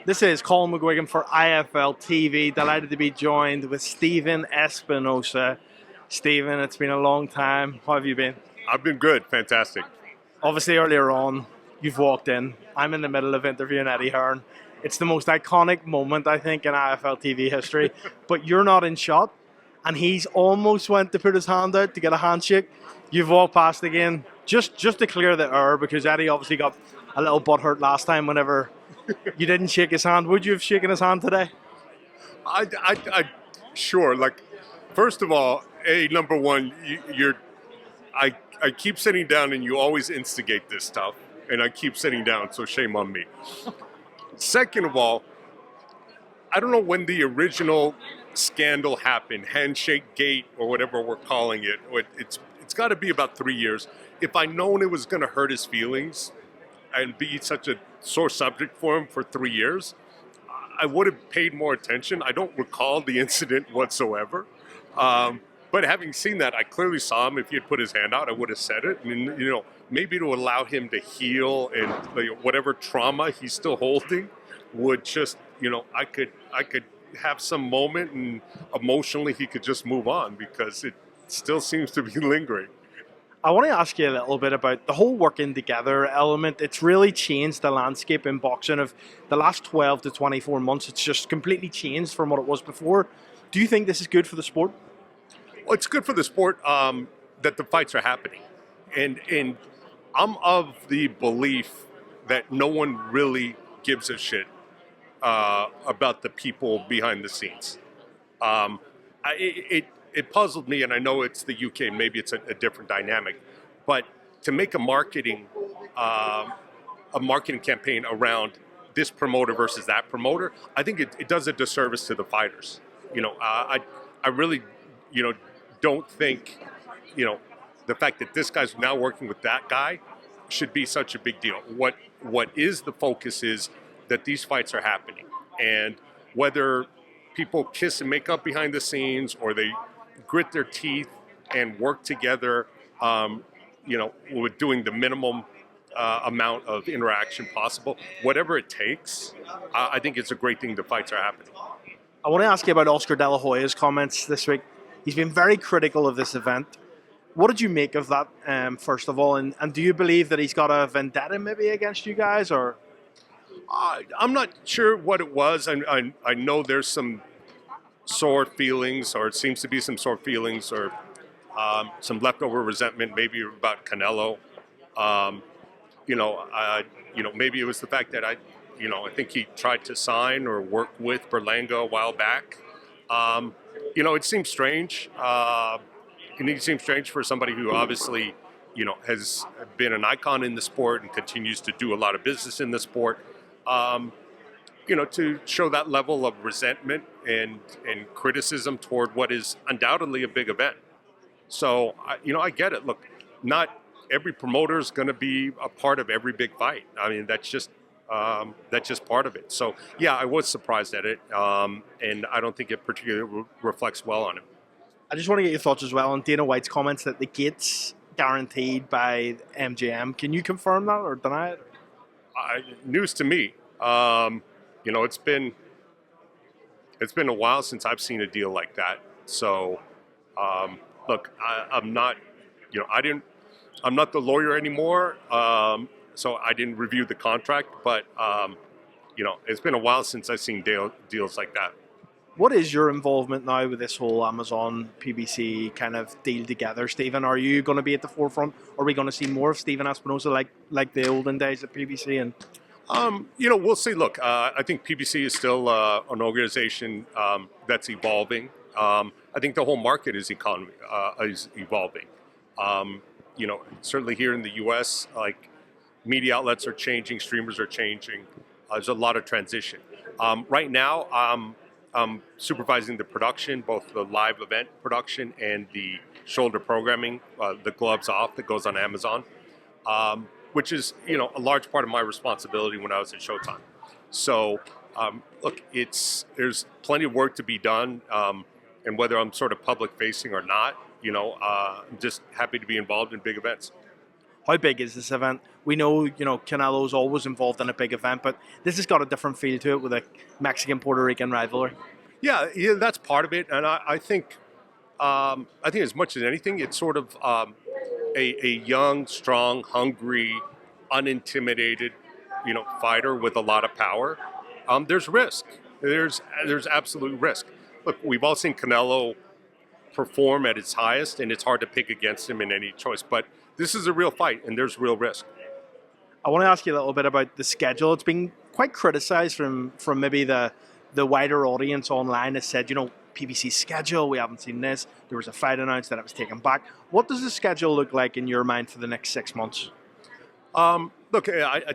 This is Colin McGuigan for IFLTV. Delighted to be joined with Stephen Espinoza. Stephen, it's been a long time. How have you been? I've been good. Fantastic. Obviously, earlier on, you've walked in. I'm in the middle of interviewing Eddie Hearn. It's the most iconic moment, I think, in IFLTV history. But you're not in shot, and he's almost went to put his hand out to get a handshake. You've walked past again, just to clear the air, because Eddie obviously got a little butthurt last time whenever you didn't shake his hand. Would you have shaken his hand today? Sure. Like, first of all, number one, I keep sitting down, and you always instigate this stuff, and I keep sitting down, so shame on me. Second of all, I don't know when the original scandal happened, handshake gate or whatever we're calling it. It's got to be about 3 years. If I'd known it was going to hurt his feelings and be such a sore subject for him for 3 years, I would have paid more attention. I don't recall the incident whatsoever. But having seen that, I clearly saw him. If he had put his hand out, I would have said it. And, maybe to allow him to heal and whatever trauma he's still holding would just, I could have some moment and emotionally he could just move on because it still seems to be lingering. I want to ask you a little bit about the whole working together element. It's really changed the landscape in boxing of the last 12 to 24 months. It's just completely changed from what it was before. Do you think this is good for the sport? Well, it's good for the sport that the fights are happening. And I'm of the belief that no one really gives a shit about the people behind the scenes. It puzzled me, and I know it's the UK, maybe it's a different dynamic, but to make a marketing campaign around this promoter versus that promoter, I think it does a disservice to the fighters. I really, don't think, the fact that this guy's now working with that guy should be such a big deal. What is the focus is that these fights are happening, and whether people kiss and make up behind the scenes or they grit their teeth and work together, with doing the minimum amount of interaction possible, whatever it takes, I think it's a great thing the fights are happening. I want to ask you about Oscar De La Hoya's comments this week. He's been very critical of this event. What did you make of that, first of all? And do you believe that he's got a vendetta maybe against you guys? Or I'm not sure what it was. I know there's some sore feelings, or it seems to be some sore feelings, or some leftover resentment, maybe about Canelo. Maybe it was the fact that I think he tried to sign or work with Berlanga a while back. It seems strange. It seems strange for somebody who obviously, has been an icon in the sport and continues to do a lot of business in the sport. To show that level of resentment and criticism toward what is undoubtedly a big event. So, I get it. Look, not every promoter is going to be a part of every big fight. I mean, that's just part of it. So, yeah, I was surprised at it, and I don't think it particularly reflects well on him. I just want to get your thoughts as well on Dana White's comments that the gate's guaranteed by MGM. Can you confirm that or deny it? News to me. It's been a while since I've seen a deal like that. So, look, I'm not, I'm not the lawyer anymore. So I didn't review the contract, but it's been a while since I've seen deals like that. What is your involvement now with this whole Amazon PBC kind of deal together, Stephen? Are you going to be at the forefront? Are we going to see more of Stephen Espinoza like the olden days at PBC? And we'll see. Look, I think PBC is still an organization that's evolving. I think the whole market is evolving. Certainly here in the U.S., like media outlets are changing, streamers are changing. There's a lot of transition. Right now, I'm supervising the production, both the live event production and the shoulder programming, the gloves off that goes on Amazon, which is, a large part of my responsibility when I was at Showtime. So, look, there's plenty of work to be done, and whether I'm sort of public facing or not, I'm just happy to be involved in big events. How big is this event? We know, Canelo's always involved in a big event, but this has got a different feel to it with a Mexican-Puerto Rican rivalry. Yeah, that's part of it, and I think as much as anything, it's sort of a young, strong, hungry, unintimidated, fighter with a lot of power. There's risk. There's absolute risk. Look, we've all seen Canelo perform at its highest, and it's hard to pick against him in any choice. But this is a real fight, and there's real risk. I want to ask you a little bit about the schedule. It's been quite criticized from maybe the wider audience online has said, PBC's schedule, we haven't seen this. There was a fight announced that it was taken back. What does the schedule look like in your mind for the next 6 months? Look, I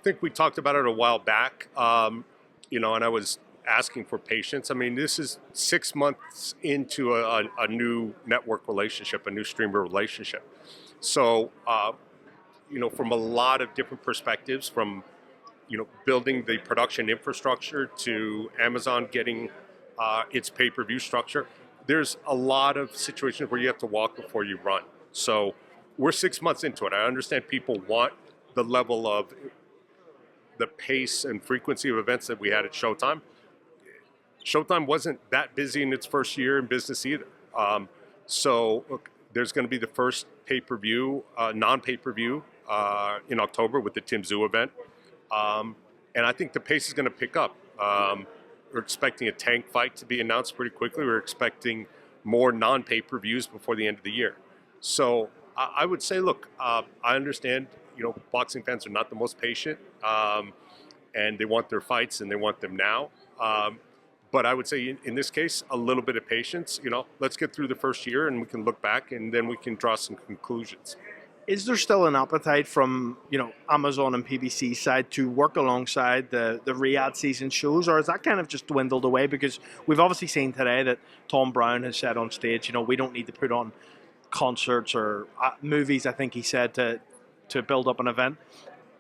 think we talked about it a while back, and I was asking for patience. I mean, this is 6 months into a new network relationship, a new streamer relationship. So, from a lot of different perspectives, from, building the production infrastructure to Amazon getting its pay-per-view structure, there's a lot of situations where you have to walk before you run. So we're 6 months into it. I understand people want the level of the pace and frequency of events that we had at Showtime. Showtime wasn't that busy in its first year in business either. So look, there's going to be the first pay-per-view, non-pay-per-view in October with the Tim Tszyu event. And I think the pace is going to pick up. We're expecting a tank fight to be announced pretty quickly. We're expecting more non-pay-per-views before the end of the year. So I would say, look, I understand, boxing fans are not the most patient, and they want their fights and they want them now. But I would say in this case, a little bit of patience. Let's get through the first year and we can look back and then we can draw some conclusions. Is there still an appetite from Amazon and PBC side to work alongside the Riad season shows, or has that kind of just dwindled away? Because we've obviously seen today that Tom Brown has said on stage, we don't need to put on concerts or movies, I think he said, to build up an event.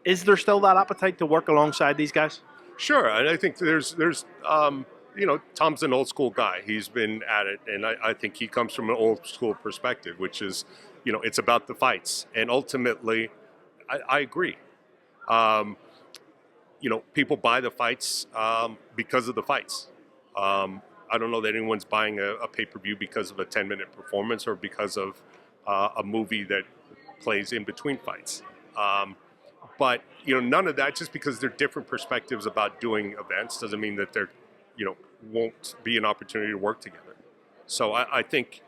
Is there still that appetite to work alongside these guys? Sure, and I think there's Tom's an old school guy. He's been at it, and I think he comes from an old school perspective, which is, it's about the fights. And ultimately, I agree. People buy the fights because of the fights. I don't know that anyone's buying a pay-per-view because of a 10-minute performance or because of a movie that plays in between fights. But, none of that, just because they're different perspectives about doing events, doesn't mean that there, won't be an opportunity to work together. So I think,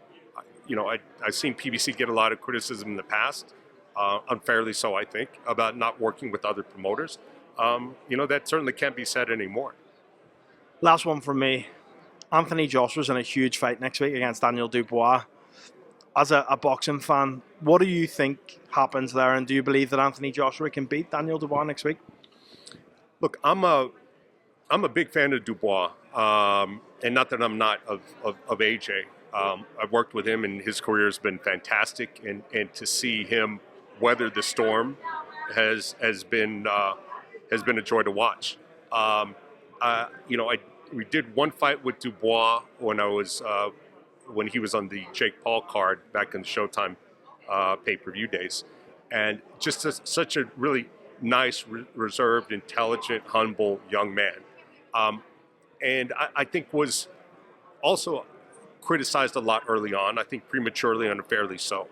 I've seen PBC get a lot of criticism in the past, unfairly so, I think, about not working with other promoters. That certainly can't be said anymore. Last one from me. Anthony Joshua's in a huge fight next week against Daniel Dubois. As a boxing fan, what do you think happens there, and do you believe that Anthony Joshua can beat Daniel Dubois next week? Look, I'm a big fan of Dubois, and not that I'm not of AJ. I've worked with him, and his career has been fantastic, and to see him weather the storm has been a joy to watch. We did one fight with Dubois when he was on the Jake Paul card back in the Showtime pay-per-view days, and just such a really nice, reserved, intelligent, humble young man, and I think was also criticized a lot early on. I think prematurely, unfairly so,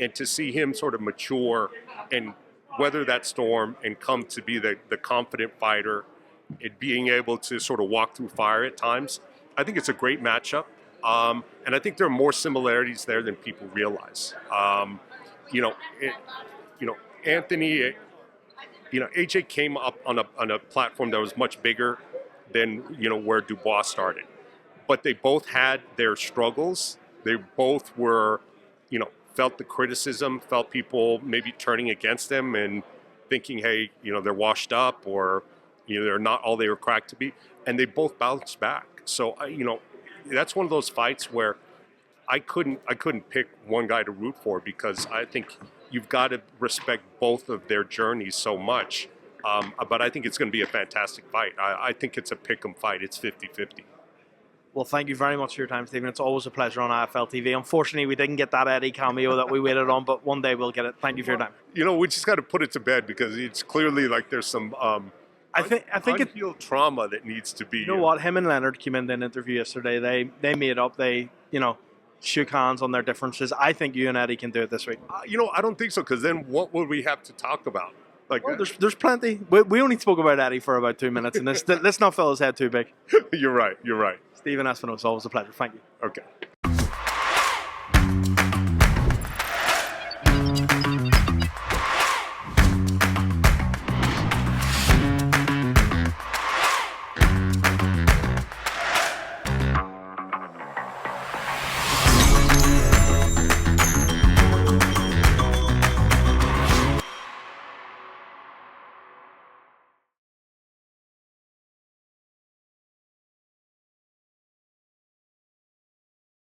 and to see him sort of mature and weather that storm and come to be the confident fighter and being able to sort of walk through fire at times, I think it's a great matchup. And I think there are more similarities there than people realize. Anthony, AJ came up on a platform that was much bigger than, where Dubois started. But they both had their struggles. They both were, felt the criticism, felt people maybe turning against them and thinking, hey, they're washed up or, they're not all they were cracked to be. And they both bounced back. So, that's one of those fights where I couldn't pick one guy to root for, because I think you've got to respect both of their journeys so much. But I think it's going to be a fantastic fight. I think it's a pick 'em fight. It's 50-50. Well, thank you very much for your time, Stephen. It's always a pleasure on IFL TV. Unfortunately, we didn't get that Eddie cameo that we waited on, but one day we'll get it. Thank you for your time. You know, we just got to put it to bed because it's clearly like there's some I think it's unhealed trauma that needs to be. You know what? Him and Leonard came in an interview yesterday. They made up. They shook hands on their differences. I think you and Eddie can do it this week. I don't think so, because then what would we have to talk about? Like, well, there's plenty. We only spoke about Eddie for about 2 minutes, and let's not fill his head too big. You're right. Stephen Espinoza, always a pleasure. Thank you. Okay.